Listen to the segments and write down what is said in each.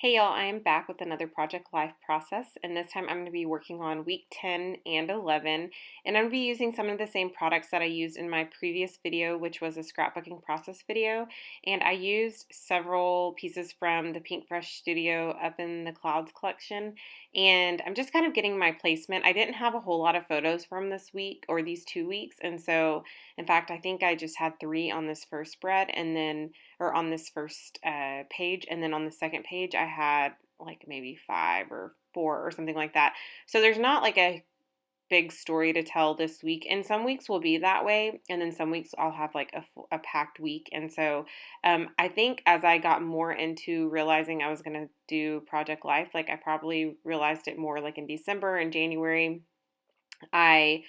Hey y'all, I am back with another Project Life process, and this time I'm going to be working on week 10 and 11, and I'm going to be using some of the same products that I used in my previous video, which was a scrapbooking process video, and I used several pieces from the Pink Fresh Studio Up in the Clouds collection, and I'm just kind of getting my placement. I didn't have a whole lot of photos from this week or these 2 weeks, and so in fact I think I just had 3 on this first spread, and then or on this first page, and then on the second page I had like maybe 5 or 4 or something like that. So there's not like a big story to tell this week, and some weeks will be that way, and then some weeks I'll have like a packed week. And so I think as I got more into realizing I was going to do Project Life, like I probably realized it more like in December and January. I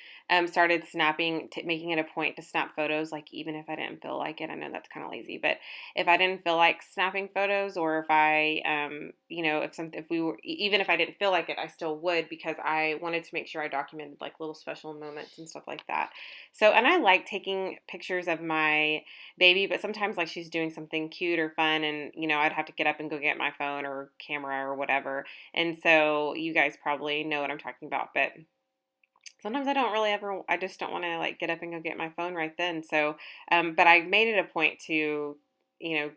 started making it a point to snap photos, like even if I didn't feel like it. I know that's kind of lazy, but if I didn't feel like snapping photos, or if I, if we were, even if I didn't feel like it, I still would, because I wanted to make sure I documented like little special moments and stuff like that. So, and I like taking pictures of my baby, but sometimes like she's doing something cute or fun, and I'd have to get up and go get my phone or camera or whatever. And so you guys probably know what I'm talking about, but sometimes I don't really ever, I just don't want to like get up and go get my phone right then. So, but I made it a point to, you know,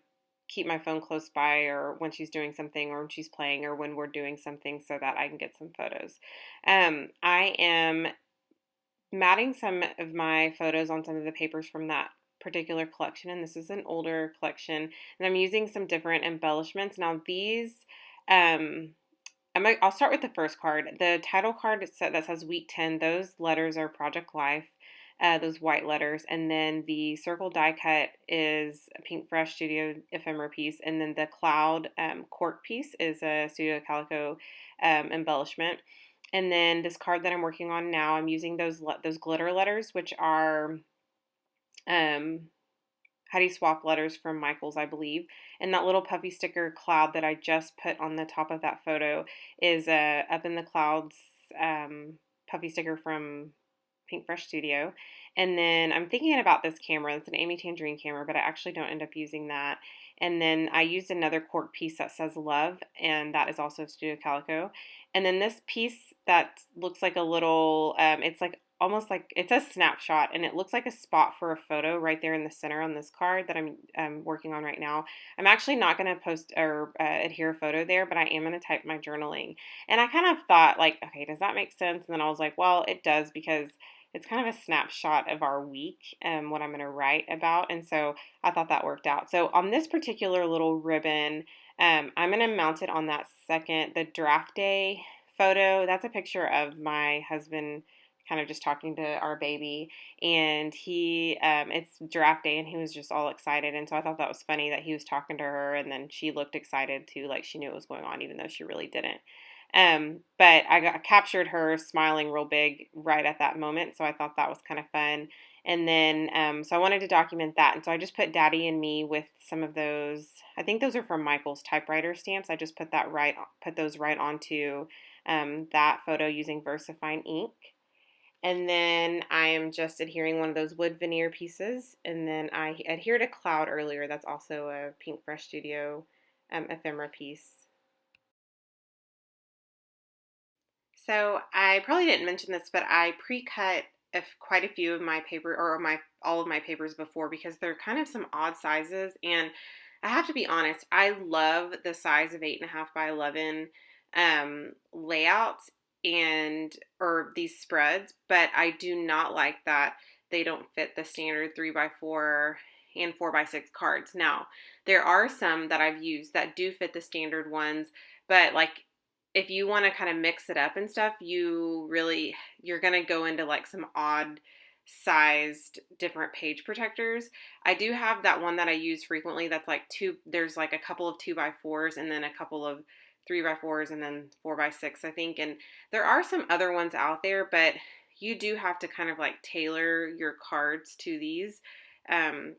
keep my phone close by, or when she's doing something, or when she's playing, or when we're doing something, so that I can get some photos. I am matting some of my photos on some of the papers from that particular collection, and this is an older collection, and I'm using some different embellishments. Now these, um, I'll start with the first card. The title card that says week 10, those letters are Project Life, those white letters. And then the circle die cut is a Pink Fresh Studio ephemera piece. And then the cloud cork piece is a Studio Calico embellishment. And then this card that I'm working on now, I'm using those glitter letters, which are um, Heidi Swap letters from Michaels, I believe. And that little puffy sticker cloud that I just put on the top of that photo is a Up in the Clouds puffy sticker from Pink Fresh Studio. And then I'm thinking about this camera. It's an Amy Tangerine camera, but I actually don't end up using that. And then I used another cork piece that says Love, and that is also Studio Calico. And then this piece that looks like a little, it's like almost like it's a snapshot, and it looks like a spot for a photo right there in the center on this card that I'm working on right now. I'm actually not going to post or adhere a photo there, but I am going to type my journaling. And I kind of thought, like, okay, does that make sense? And then I was like, well, it does, because it's kind of a snapshot of our week and what I'm going to write about. And so I thought that worked out. So on this particular little ribbon, I'm going to mount it on that the draft day photo. That's a picture of my husband kind of just talking to our baby, and it's draft day, and he was just all excited. And so I thought that was funny that he was talking to her, and then she looked excited too, like she knew what was going on, even though she really didn't. But I captured her smiling real big right at that moment, so I thought that was kind of fun. And then, so I wanted to document that, and so I just put Daddy and Me with some of those. I think those are from Michael's typewriter stamps. I just put those right onto that photo using VersaFine ink. And then I am just adhering one of those wood veneer pieces, and then I adhered a cloud earlier. That's also a Pink Fresh Studio ephemera piece. So I probably didn't mention this, but I pre-cut quite a few of my paper, or my all of my papers before, because they're kind of some odd sizes. And I have to be honest, I love the size of 8.5 by 11 layouts and or these spreads, but I do not like that they don't fit the standard 3x4 and 4x6 cards. Now, there are some that I've used that do fit the standard ones, but like if you want to kind of mix it up and stuff, you're going to go into like some odd sized different page protectors. I do have that one that I use frequently that's like there's like a couple of 2x4s, and then a couple of 3x4s, and then 4x6, I think. And there are some other ones out there, but you do have to kind of like tailor your cards to these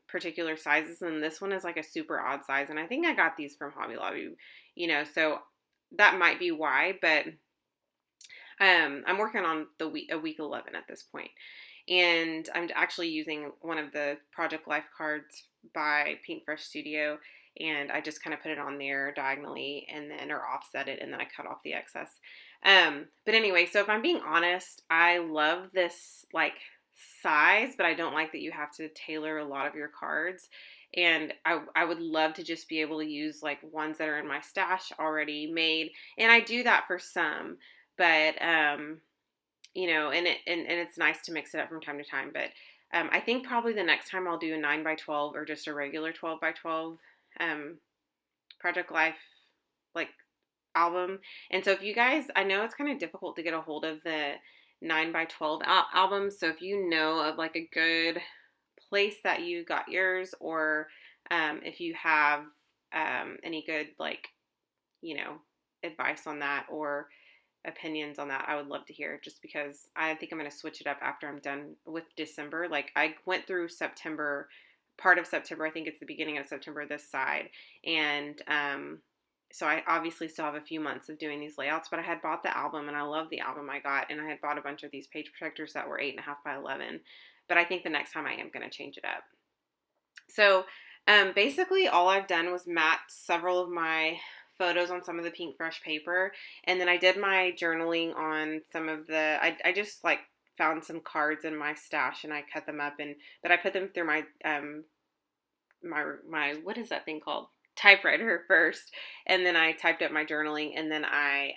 particular sizes. And this one is like a super odd size. And I think I got these from Hobby Lobby, so that might be why. But I'm working on a week 11 at this point, and I'm actually using one of the Project Life cards by Pink Fresh Studio, and I just kind of put it on there diagonally and then, or offset it, and then I cut off the excess. But anyway, so if I'm being honest, I love this like size, but I don't like that you have to tailor a lot of your cards. And I would love to just be able to use like ones that are in my stash already made. And I do that for some, but you know, and it's nice to mix it up from time to time. But I think probably the next time I'll do a 9x12 or just a regular 12x12 Project Life like album. And so if you guys, I know it's kind of difficult to get a hold of the 9x12 albums. So if you know of like a good place that you got yours, or if you have any good like, you know, advice on that or opinions on that, I would love to hear, just because I think I'm going to switch it up after I'm done with December. Like I went through September, part of September, I think it's the beginning of September this side, and so I obviously still have a few months of doing these layouts, but I had bought the album and I love the album I got, and I had bought a bunch of these page protectors that were 8.5 by 11, but I think the next time I am going to change it up. So basically all I've done was mat several of my photos on some of the pink fresh paper, and then I did my journaling on some of the, I just like found some cards in my stash and I cut them up, and but I put them through my my what is that thing called, typewriter first, and then I typed up my journaling, and then I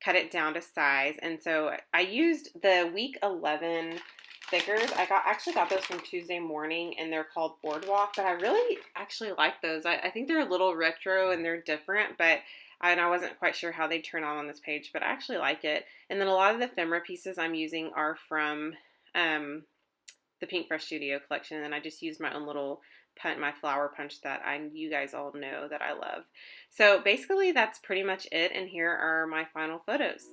cut it down to size. And so I used the week 11 stickers. I actually got those from Tuesday Morning, and they're called Boardwalk, but I really actually like those. I think they're a little retro and they're different, but I wasn't quite sure how they turn on this page, but I actually like it. And then a lot of the ephemera pieces I'm using are from the Pink Fresh Studio collection, and then I just used my own little my flower punch that you guys all know that I love. So basically that's pretty much it, and here are my final photos.